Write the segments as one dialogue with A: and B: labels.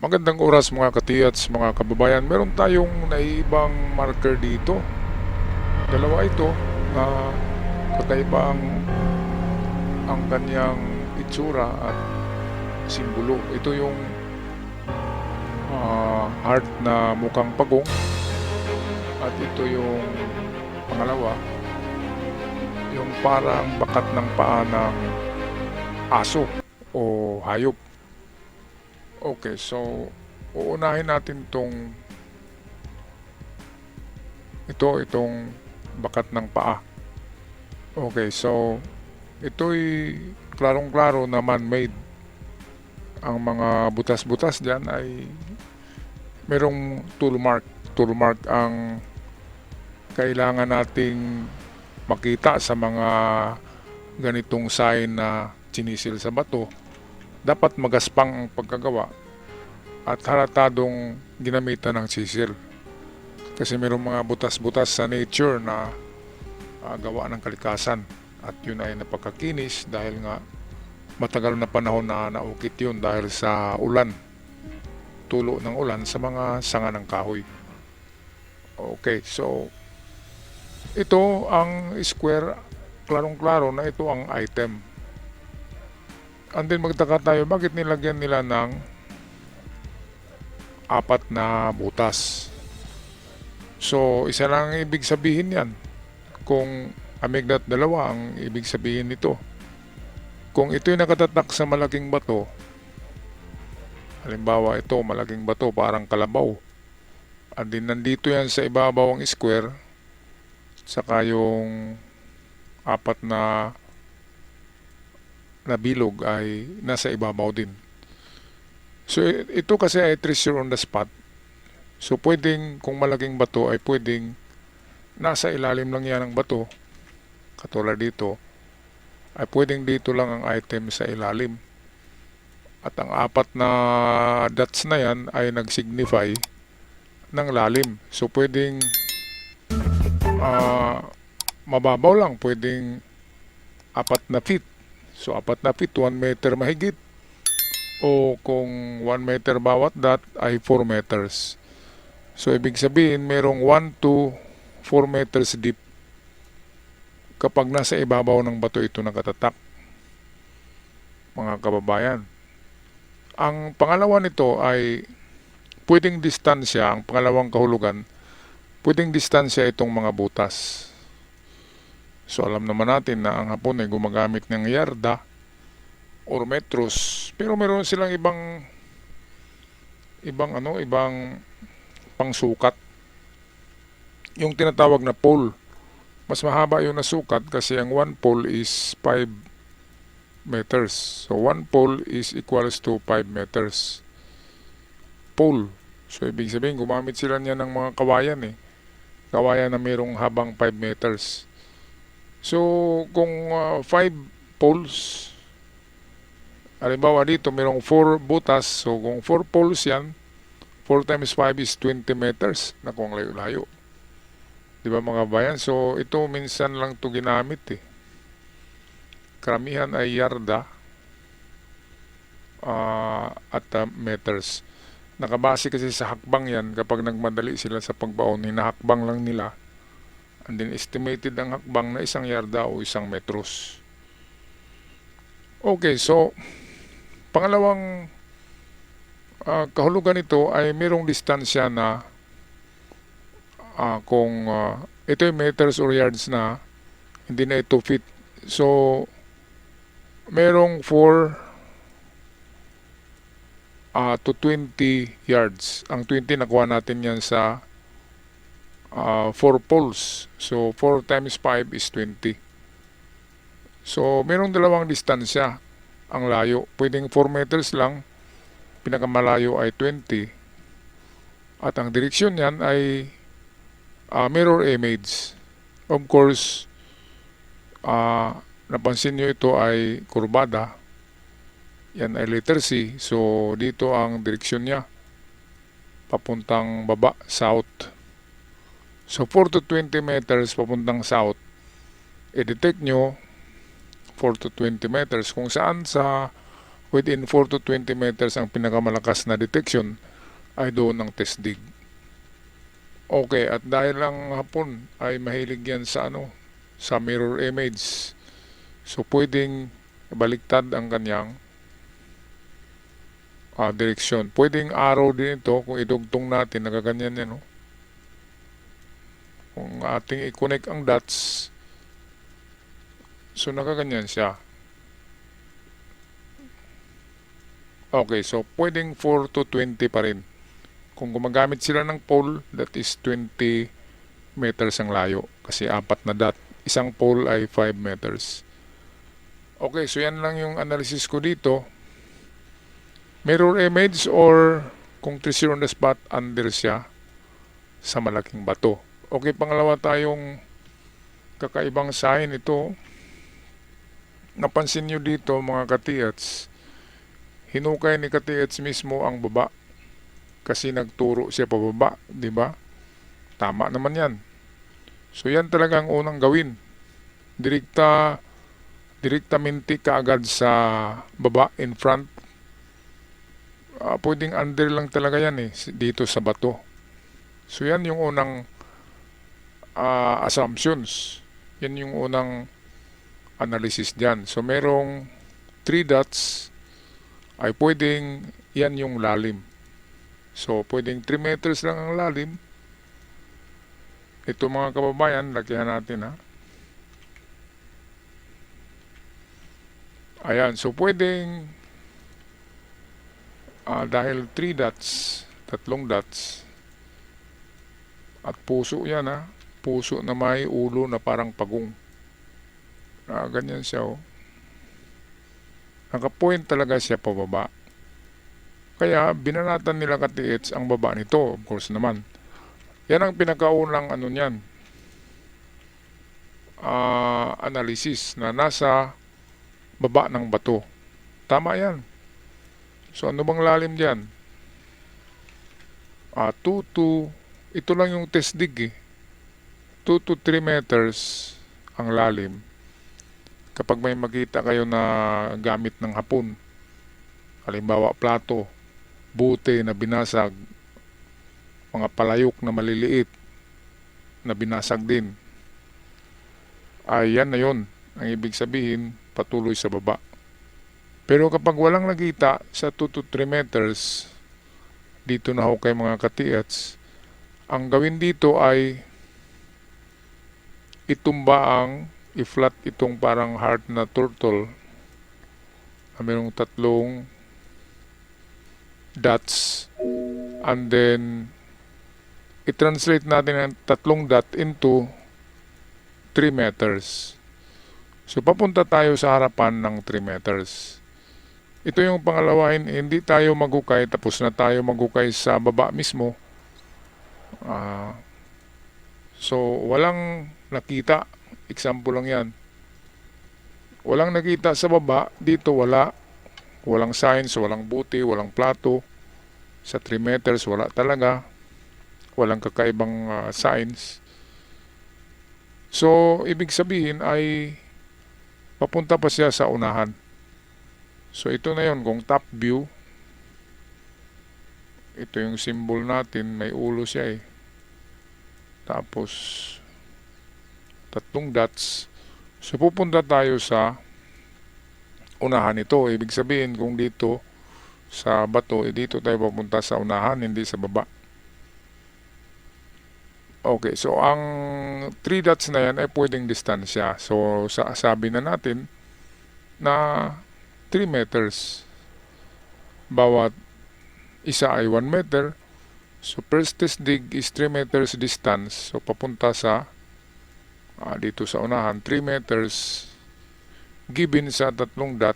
A: Magandang oras mga katiyats, mga kababayan. Meron tayong naiibang marker dito. Dalawa ito na kakaiba ang kanyang itsura at simbolo. Ito yung heart na mukhang pagong at ito yung pangalawa, yung parang bakat ng paa ng aso o hayop. Okay, so uunahin natin itong bakat ng paa. Okay, so ito'y klarong-klaro na man-made. Ang mga butas-butas dyan ay merong tool mark. Tool mark ang kailangan nating makita sa mga ganitong sign na chinisil sa bato. Dapat magaspang ang pagkagawa at halatadong ginamitan ng sisil. Kasi merong mga butas-butas sa nature na gawa ng kalikasan at yun ay napagkakinis dahil nga matagal na panahon na naukit yun dahil sa ulan, tulo ng ulan sa mga sanga ng kahoy. Okay, so ito ang square, klarong-klaro na ito ang item. And then magtaka tayo, bakit nilagyan nila ng apat na butas? So isa lang ang ibig sabihin yan. Kung amigdat dalawa ang ibig sabihin nito. Kung ito'y nakatatak sa malaking bato, halimbawa ito malaking bato parang kalabaw, at din nandito yan sa ibabaw ang square, saka yung apat na bilog ay nasa ibabaw din. So ito kasi ay treasure on the spot. So pwedeng kung malaking bato ay pwedeng nasa ilalim lang yan ng bato, katulad dito, ay pwedeng dito lang ang item sa ilalim. At ang apat na dots na yan ay nagsignify ng lalim. So pwedeng mababaw lang, pwedeng 4 na feet. So 4 na feet, 1 meter mahigit. O kung 1 meter bawat dot ay 4 meters. So ibig sabihin merong 1 to 4 meters deep kapag nasa ibabaw ng bato ito nakatatak, mga kababayan. Ang pangalawa nito ay pwedeng distansya, ang pangalawang kahulugan, pwedeng distansya itong mga butas. So alam naman natin na ang Hapon ay gumagamit ng yarda or metros, pero meron silang ibang pangsukat. Yung tinatawag na pole, mas mahaba yung nasukat kasi ang 1 pole is 5 meters. So 1 pole is equals to 5 meters. Pole. So ibig sabihin gumamit sila niya ng mga kawayan Kawayan na mayroong habang 5 meters. So kung 5 poles, halimbawa dito mayroong 4 butas, so kung 4 poles yan, 4 times 5 is 20 meters. Naku, ang layo-layo. Diba mga bayan? So ito minsan lang to ginamit Karamihan ay yarda at meters. Nakabase kasi sa hakbang yan. Kapag nagmadali sila sa pagbaon, hinahakbang lang nila. And then estimated ang hakbang na 1 yarda o 1 metros. Okay, so pangalawang kahulugan nito ay mayroong distansya na kung ito ay meters or yards na, hindi na ito feet. So merong 4 to 20 yards. Ang 20 nakuha natin yan sa 4 poles. So 4 times 5 is 20. So merong dalawang distansya ang layo. Pwedeng 4 meters lang, pinakamalayo ay 20. At ang direksyon yan ay mirror image. Of course, napansin nyo ito ay kurbada. Yan ay letter C. So dito ang direksyon niya, papuntang baba, south. So 4 to 20 meters papuntang south. I-detect nyo 4 to 20 meters kung saan sa within 4 to 20 meters ang pinakamalakas na detection ay doon ng test dig. Okay, at dahil lang Hapon ay mahilig yan sa sa mirror image. So pwedeng baliktad ang kanyang direksyon. Pwedeng arrow din ito kung idugtong natin, nagaganyan yan. Kung ating i-connect ang dots, so nagaganyan siya. Okay, so pwedeng 4 to 20 pa rin. Kung gumagamit sila ng pole, that is 20 meters ang layo. Kasi 4 na dot. Isang pole ay 5 meters. Okay, so yan lang yung analysis ko dito. Mirror image or kung treasure on the spot, under siya sa malaking bato. Okay, pangalawa tayong kakaibang sign ito. Napansin nyo dito mga ka-TH, hinukay ni ka-TH mismo ang baba kasi nagturo siya pababa, di ba? Tama naman yan. So yan talaga ang unang gawin. Direktamente kaagad sa baba, in front. Pwedeng under lang talaga yan dito sa bato. So yan yung unang assumptions. Yan yung unang analysis dyan. So merong 3 dots ay pwedeng yan yung lalim. So pwedeng 3 meters lang ang lalim. Ito mga kababayan, lakihan natin Ayan, so pwedeng dahil 3 dots, 3 dots, at puso yan puso na may ulo na parang pagong. Ganyan siya Nakapoint talaga siya pababa. Kaya binanatan nila ka-TH ang baba nito, of course naman. Yan ang pinakaunang niyan. Analysis na nasa baba ng bato. Tama yan. So ano bang lalim diyan? 2 to, ito lang yung test dig 2 to 3 meters ang lalim. Kapag may makita kayo na gamit ng Hapon, halimbawa plato, bute na binasag, mga palayok na maliliit na binasag din, yan na yun. Ang ibig sabihin, patuloy sa baba. Pero kapag walang nakita sa 2 to 3 meters, dito na kay mga ka-TH, ang gawin dito ay itumba i-flat itong parang heart na turtle na mayroong 3 dots, and then i-translate natin ang 3 dot into 3 meters. So papunta tayo sa harapan ng 3 meters. Ito yung pangalawa, hindi tayo maghukay tapos na tayo maghukay sa baba mismo. So walang nakita. Example lang yan. Walang nakita sa baba. Dito walang signs, walang buti, walang plato. Sa 3 meters wala talaga. Walang kakaibang signs. So ibig sabihin ay papunta pa siya sa unahan. So ito na yon, kung top view, ito yung symbol natin, may ulo siya Tapos 3 dots. So pupunta tayo sa unahan ito. Ibig sabihin kung dito sa bato, dito tayo pupunta sa unahan, hindi sa baba. Okay, so ang 3 dots na yan ay pwedeng distansya. So sabi na natin na 3 meters. Bawat isa ay 1 meter. So first test dig is 3 meters distance. So papunta sa dito sa unahan, 3 meters given sa 3 dot.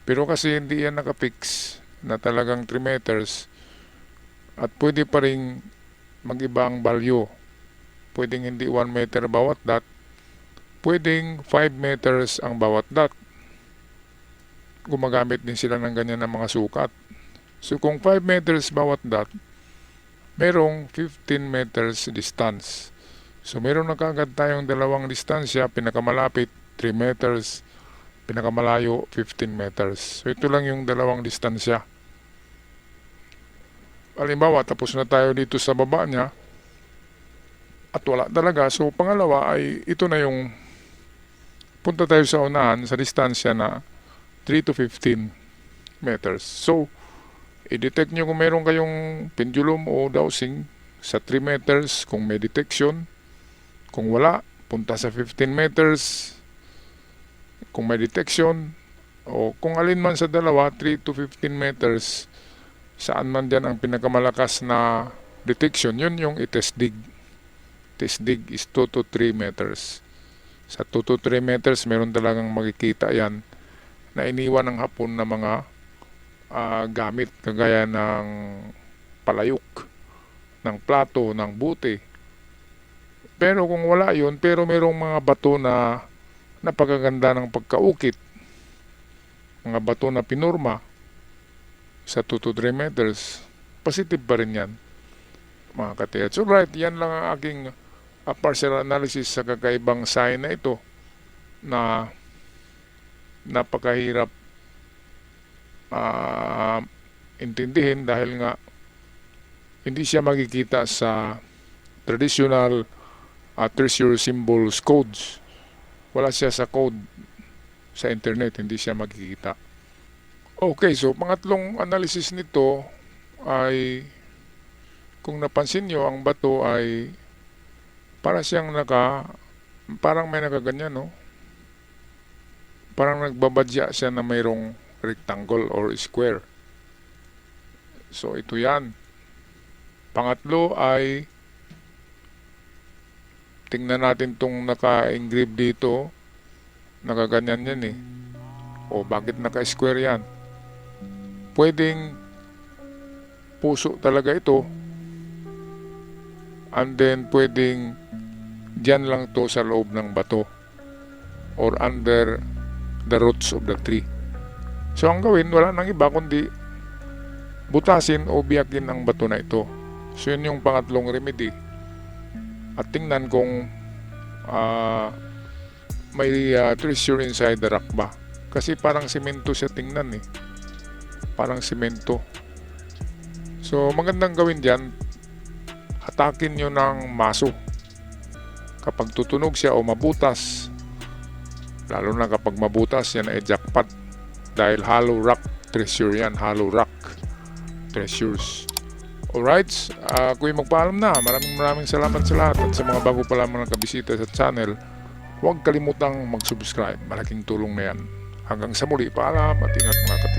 A: Pero kasi hindi yan nakapix na talagang 3 meters at pwede pa rin mag-iba ang value. Pwedeng hindi 1 meter bawat dot, pwedeng 5 meters ang bawat dot. Gumagamit din sila ng ganyan ng mga sukat. So kung 5 meters bawat dot, merong 15 meters distance. So meron na kaagad tayong 2 distansya, pinakamalapit 3 meters, Pinakamalayo 15 meters. So ito lang yung dalawang distansya. Halimbawa, tapos na tayo dito sa baba niya at wala talaga. So pangalawa ay ito na yung punta tayo sa unahan sa distansya na 3 to 15 meters. So i-detect nyo kung meron kayong pendulum o dowsing sa 3 meters kung may detection. Kung wala, punta sa 15 meters kung may detection, o kung alin man sa dalawa, 3 to 15 meters, saan man dyan ang pinakamalakas na detection, yun yung i-test dig. Test dig is 2 to 3 meters. Sa 2 to 3 meters, meron talagang makikita yan na iniwan ng Hapon na mga gamit kagaya ng palayok, ng plato, ng buti. Pero kung wala yun, pero merong mga bato na napakaganda ng pagkaukit, mga bato na pinurma sa 2 to 3 meters, positive pa rin yan, mga katiyat. So right, yan lang ang aking partial analysis sa kakaibang sign na ito na napakahirap intindihin dahil nga hindi siya makikita sa traditional tertiary symbols codes. Wala siya sa code sa internet, hindi siya makikita. Okay, so pangatlong analysis nito ay kung napansin nyo, ang bato ay parang may nakaganyan, no? Parang nagbabadya siya na mayroong rectangle or square. So ito yan. Pangatlo ay tingnan natin tong naka-engrave dito. Nakaganyan yan eh. O bakit naka-square yan? Pwedeng puso talaga ito. And then pwedeng dyan lang to sa loob ng bato. Or under the roots of the tree. So ang gawin, wala nang iba kundi butasin o biyakin ang bato na ito. So yun yung pangatlong remedy. At tingnan kung may treasure inside the rock ba. Kasi parang simento siya tingnan eh. Parang simento. So magandang gawin dyan, hatakin nyo ng maso. Kapag tutunog siya o mabutas, lalo na kapag mabutas, yan ay jackpot. Dahil hollow rock treasure yan. Hollow rock treasures. Alright, ako'y magpaalam na. Maraming salamat sa lahat. At sa mga bago pa lamang nakabisita sa channel, huwag kalimutang mag-subscribe. Malaking tulong na yan. Hanggang sa muli, paalam at ingat mga kapatid.